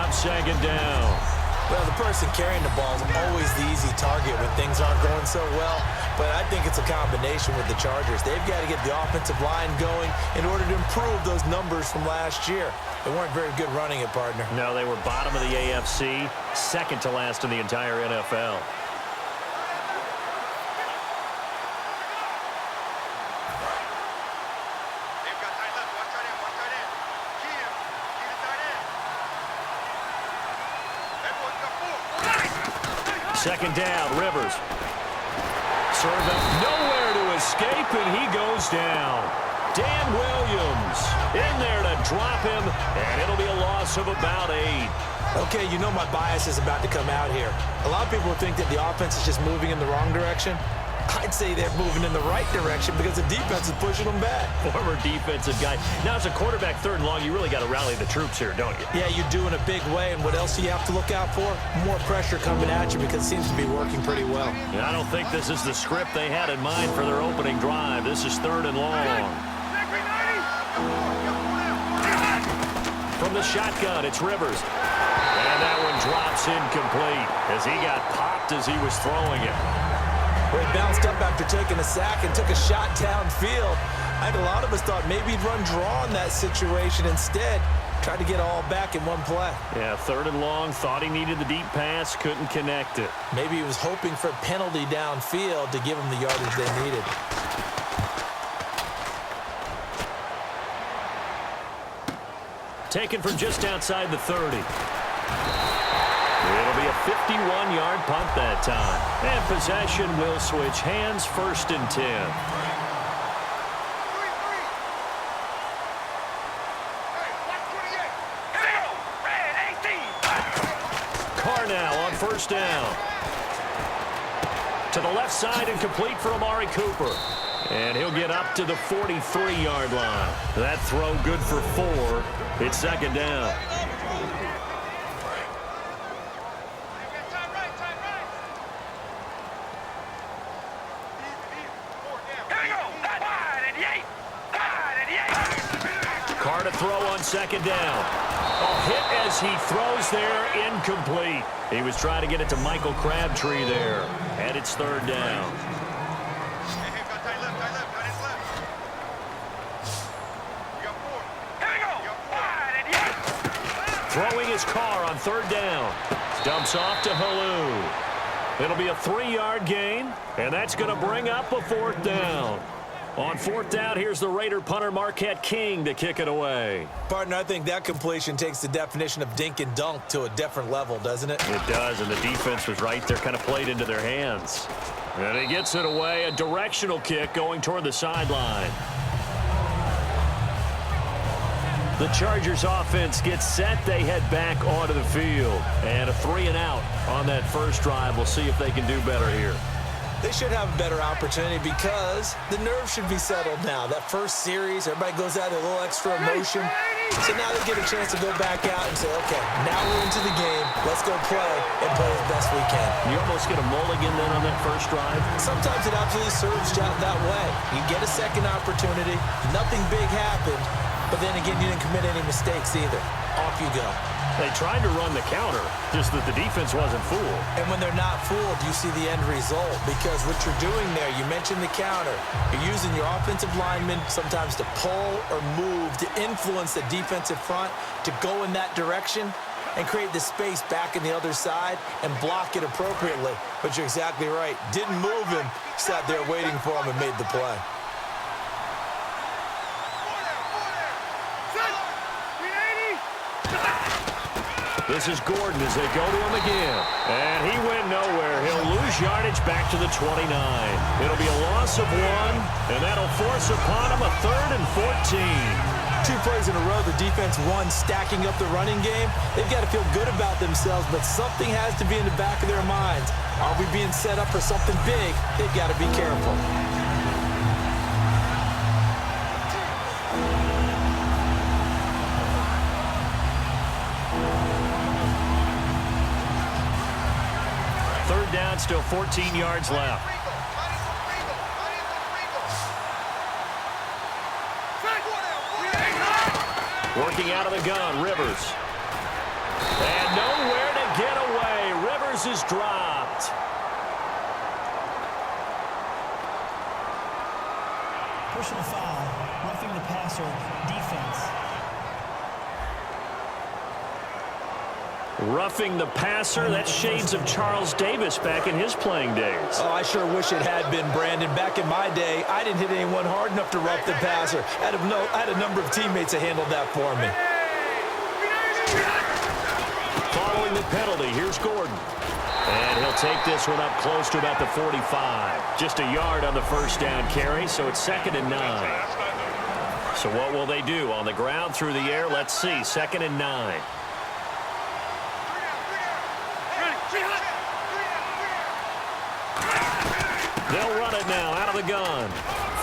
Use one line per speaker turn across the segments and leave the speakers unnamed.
up second down.
Well, the person carrying the ball is always the easy target when things aren't going so well. But I think it's a combination with the Chargers. They've got to get the offensive line going in order to improve those numbers from last year. They weren't very good running it, partner.
No, they were bottom of the AFC, second to last in the entire NFL. Second down, Rivers. Serve up, nowhere to escape, and he goes down. Dan Williams in there to drop him, and it'll be a loss of about 8.
Okay, you know my bias is about to come out here. A lot of people think that the offense is just moving in the wrong direction. I'd say they're moving in the right direction because the defense is pushing them back.
Former defensive guy. Now, as a quarterback, third and long, you really got to rally the troops here, don't you?
Yeah, you do in a big way. And what else do you have to look out for? More pressure coming at you because it seems to be working pretty well.
Yeah, I don't think this is the script they had in mind for their opening drive. This is third and long. From the shotgun, it's Rivers. And that one drops incomplete as he got popped as he was throwing it.
Well, he bounced up after taking a sack and took a shot downfield. I think a lot of us thought maybe he'd run draw in that situation. Instead, tried to get all back in one play.
Yeah, third and long, thought he needed the deep pass, couldn't connect it.
Maybe he was hoping for a penalty downfield to give him the yardage they needed.
Taken from just outside the 30. It'll be a 51-yard punt that time. And possession will switch hands, first and 10. Carr now on first down. To the left side and complete for Amari Cooper. And he'll get up to the 43-yard line. That throw good for 4. It's second down. Carr to throw on second down. A hit as he throws there, incomplete. He was trying to get it to Michael Crabtree there. And it's third down. Throwing his Carr on third down. Dumps off to Halou. It'll be a 3-yard gain, and that's going to bring up a fourth down. On fourth down, here's the Raider punter Marquette King to kick it away.
Partner, I think that completion takes the definition of dink and dunk to a different level, doesn't it?
It does, and the defense was right there, kind of played into their hands. And he gets it away, a directional kick going toward the sideline. The Chargers offense gets set. They head back onto the field. And a 3-and-out on that first drive. We'll see if they can do better here.
They should have a better opportunity because the nerves should be settled now. That first series, everybody goes out with a little extra emotion. So now they get a chance to go back out and say, okay, now we're into the game. Let's go play and play as best we can.
You almost get a mulligan then on that first drive?
Sometimes it absolutely serves you out that way. You get a second opportunity. Nothing big happened. But then again, you didn't commit any mistakes either. Off you go.
They tried to run the counter, just that the defense wasn't fooled.
And when they're not fooled, you see the end result. Because what you're doing there, you mentioned the counter. You're using your offensive linemen sometimes to pull or move, to influence the defensive front, to go in that direction and create the space back in the other side and block it appropriately. But you're exactly right. Didn't move him, sat there waiting for him and made the play.
This is Gordon as they go to him again. And he went nowhere. He'll lose yardage back to the 29. It'll be a loss of 1, and that'll force upon him a 3rd and 14.
2 plays in a row, the defense won, stacking up the running game. They've got to feel good about themselves, but something has to be in the back of their minds. Are we being set up for something big? They've got to be careful.
Third down, still 14 yards left. Working out of the gun, Rivers. throws is dropped.
Personal foul, roughing the passer, defense.
Roughing the passer, that's shades of Charles Davis back in his playing days.
Oh, I sure wish it had been, Brandon. Back in my day, I didn't hit anyone hard enough to rough the passer. I had a number of teammates that handled that for me.
Following the penalty, here's Gordon. And he'll take this one up close to about the 45. Just a yard on the first down carry, so it's 2nd and 9. So what will they do? On the ground, through the air, let's see. 2nd and 9. They'll run it now out of the gun.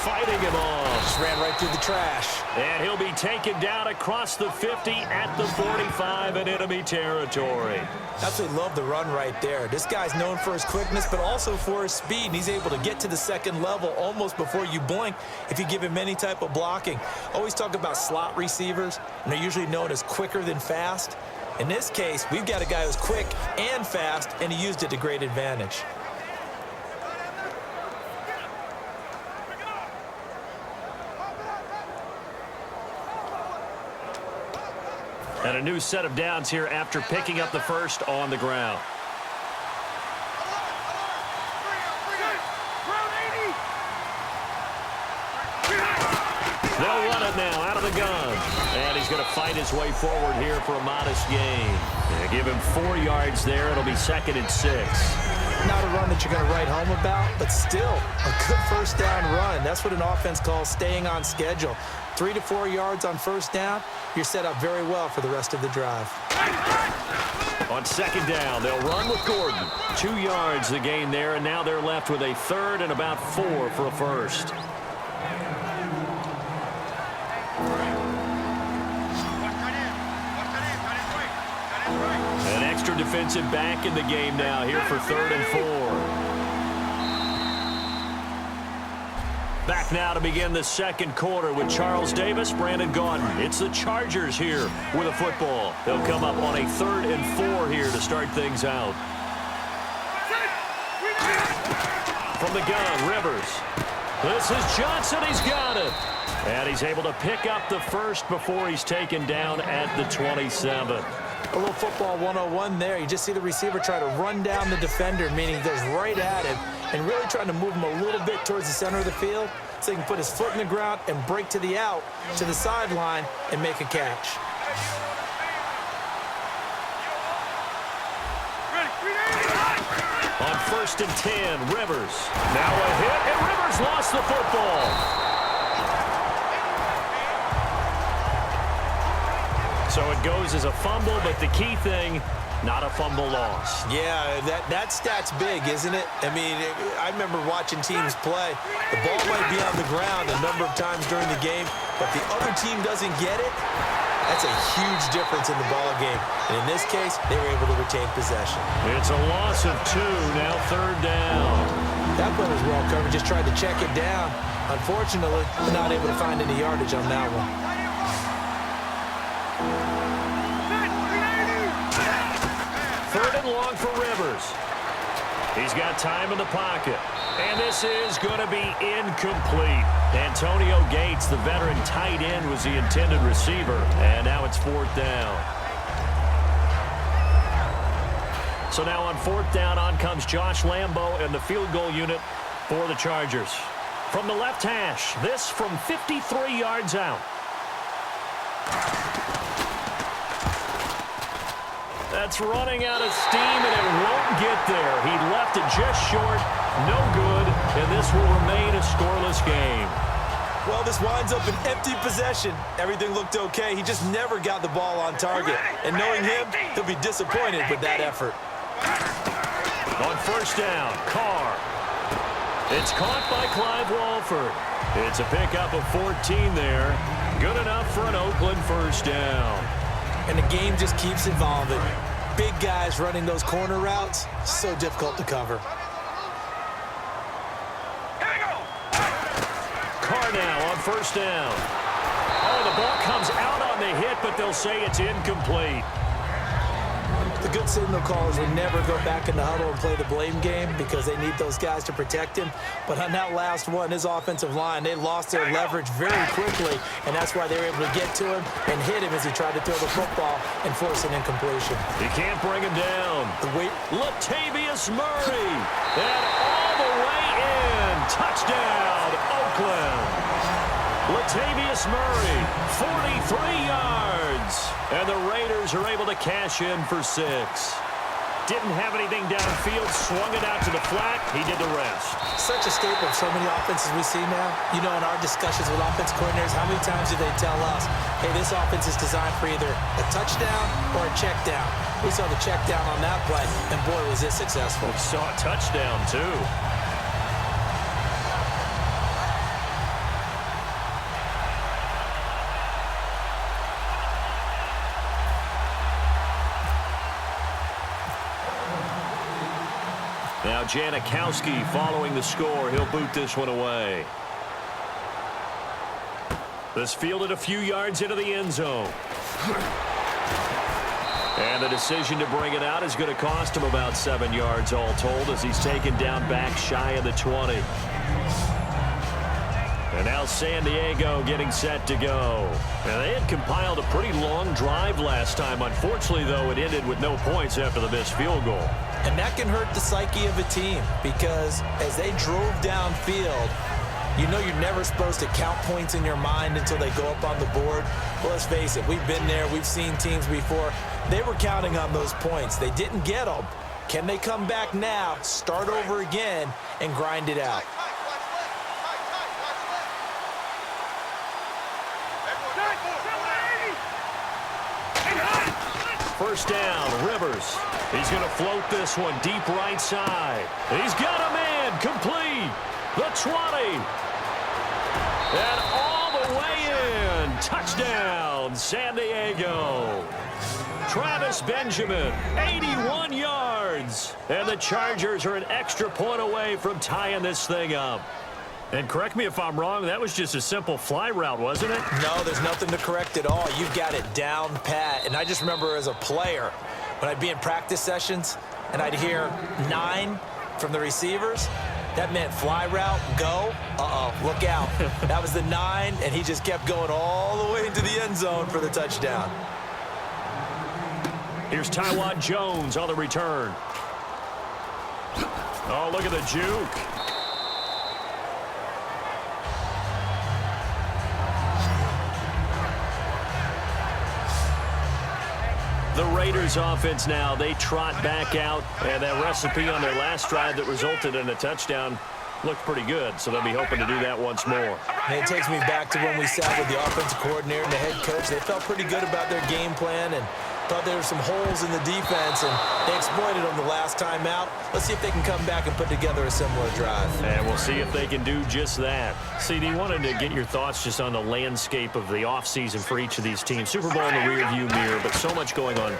Fighting him off.
Just ran right through the trash.
And he'll be taken down across the 50 at the 45 in enemy territory.
Absolutely love the run right there. This guy's known for his quickness, but also for his speed. And he's able to get to the second level almost before you blink if you give him any type of blocking. Always talk about slot receivers, and they're usually known as quicker than fast. In this case, we've got a guy who's quick and fast, and he used it to great advantage.
And a new set of downs here after picking up the first on the ground. They'll run it now out of the gun. And he's going to fight his way forward here for a modest gain. And give him 4 yards there. It'll be 2nd and 6.
Not a run that you're going to write home about, but still a good first down run. That's what an offense calls staying on schedule. 3 to 4 yards on first down, you're set up very well for the rest of the drive.
On 2nd down, they'll run with Gordon. 2 yards the gain there, and now they're left with a 3rd and about 4 for a first. An extra defensive back in the game now here for 3rd and 4. Back now to begin the second quarter with Charles Davis, Brandon Gaudin. It's the Chargers here with a football. They'll come up on a 3rd and 4 here to start things out. From the gun, Rivers. This is Johnson. He's got it. And he's able to pick up the first before he's taken down at the 27.
A little football 101 there. You just see the receiver try to run down the defender, meaning he goes right at him and really trying to move him a little bit towards the center of the field so he can put his foot in the ground and break to the out, to the sideline, and make a catch.
On 1st and 10, Rivers. Now a hit, and Rivers lost the football. So it goes as a fumble, but the key thing, not a fumble loss.
Yeah, that stat's big, isn't it? I mean, I remember watching teams play. The ball might be on the ground a number of times during the game, but the other team doesn't get it. That's a huge difference in the ball game. And in this case, they were able to retain possession.
It's a loss of 2, now 3rd down.
That play was well covered, just tried to check it down. Unfortunately, not able to find any yardage on that one.
Third and long for Rivers. He's got time in the pocket. And this is going to be incomplete. Antonio Gates, the veteran tight end, was the intended receiver. And now it's 4th down. So now on 4th down, on comes Josh Lambo and the field goal unit for the Chargers. From the left hash, this from 53 yards out. That's running out of steam, and it won't get there. He left it just short, no good, and this will remain a scoreless game.
Well, this winds up an empty possession. Everything looked okay. He just never got the ball on target. And knowing him, he'll be disappointed with that effort.
On 1st down, Carr. It's caught by Clive Walford. It's a pickup of 14 there. Good enough for an Oakland 1st down.
And the game just keeps evolving. Big guys running those corner routes, so difficult to cover.
Carr now on 1st down. Oh, the ball comes out on the hit, but they'll say it's incomplete.
The good signal callers would never go back in the huddle and play the blame game because they need those guys to protect him. But on that last one, his offensive line, they lost their leverage very quickly, and that's why they were able to get to him and hit him as he tried to throw the football and force an incompletion.
You can't bring him down. Latavius Murray, and all the way in. Touchdown, Oakland. Latavius Murray, 43 yards. And the Raiders are able to cash in for 6. Didn't have anything downfield, swung it out to the flat. He did the rest.
Such a staple of so many offenses we see now. You know, in our discussions with offense coordinators, how many times do they tell us, hey, this offense is designed for either a touchdown or a check down. We saw the check down on that play, and boy, was it successful.
We saw a touchdown, too. Now Janikowski following the score. He'll boot this one away. This fielded a few yards into the end zone. And the decision to bring it out is going to cost him about 7 yards all told as he's taken down back shy of the 20. And now San Diego getting set to go. Now they had compiled a pretty long drive last time. Unfortunately, though, it ended with no points after the missed field goal.
And that can hurt the psyche of a team because as they drove downfield, you know you're never supposed to count points in your mind until they go up on the board. Well, let's face it, we've been there. We've seen teams before. They were counting on those points. They didn't get them. Can they come back now, start over again, and grind it out?
First down, Rivers. He's going to float this one deep right side. He's got a man complete. The 20. And all the way in. Touchdown, San Diego. Travis Benjamin, 81 yards. And the Chargers are an extra point away from tying this thing up. And correct me if I'm wrong, that was just a simple fly route, wasn't it?
No, there's nothing to correct at all. You've got it down pat. And I just remember as a player, when I'd be in practice sessions and I'd hear 9 from the receivers, that meant fly route, go, look out. That was the 9, and he just kept going all the way into the end zone for the touchdown.
Here's Taiwan Jones on the return. Oh, look at the juke. The Raiders offense now, they trot back out, and that recipe on their last drive that resulted in a touchdown looked pretty good, so they'll be hoping to do that once more.
And it takes me back to when we sat with the offensive coordinator and the head coach. They felt pretty good about their game plan and thought there were some holes in the defense, and they exploited them the last time out. Let's see if they can come back and put together a similar drive.
And we'll see if they can do just that. CD, wanted to get your thoughts just on the landscape of the offseason for each of these teams. Super Bowl in the rearview mirror, but so much going on.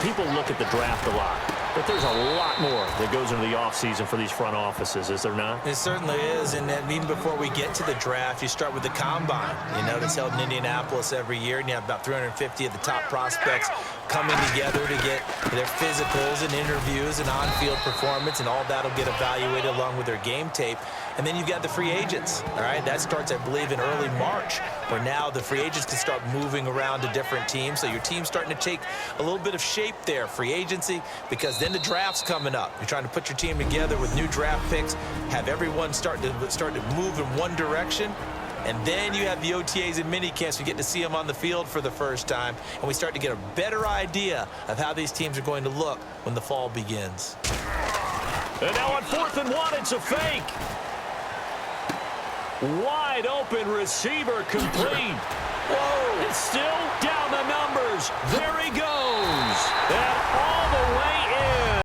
People look at the draft a lot, but there's a lot more that goes into the offseason for these front offices, is there not?
It certainly is, and even before we get to the draft, you start with the combine. You know, that's held in Indianapolis every year, and you have about 350 of the top prospects coming together to get their physicals and interviews and on-field performance, and all that'll get evaluated along with their game tape. And then you've got the free agents, all right? That starts, I believe, in early March, where now the free agents can start moving around to different teams. So your team's starting to take a little bit of shape there, free agency, because then the draft's coming up. You're trying to put your team together with new draft picks, have everyone start to move in one direction. And then you have the OTAs and minicamps. We get to see them on the field for the first time, and we start to get a better idea of how these teams are going to look when the fall begins.
And now on 4th and 1, it's a fake. Wide open receiver complete. Whoa, it's still down the numbers. There he goes. And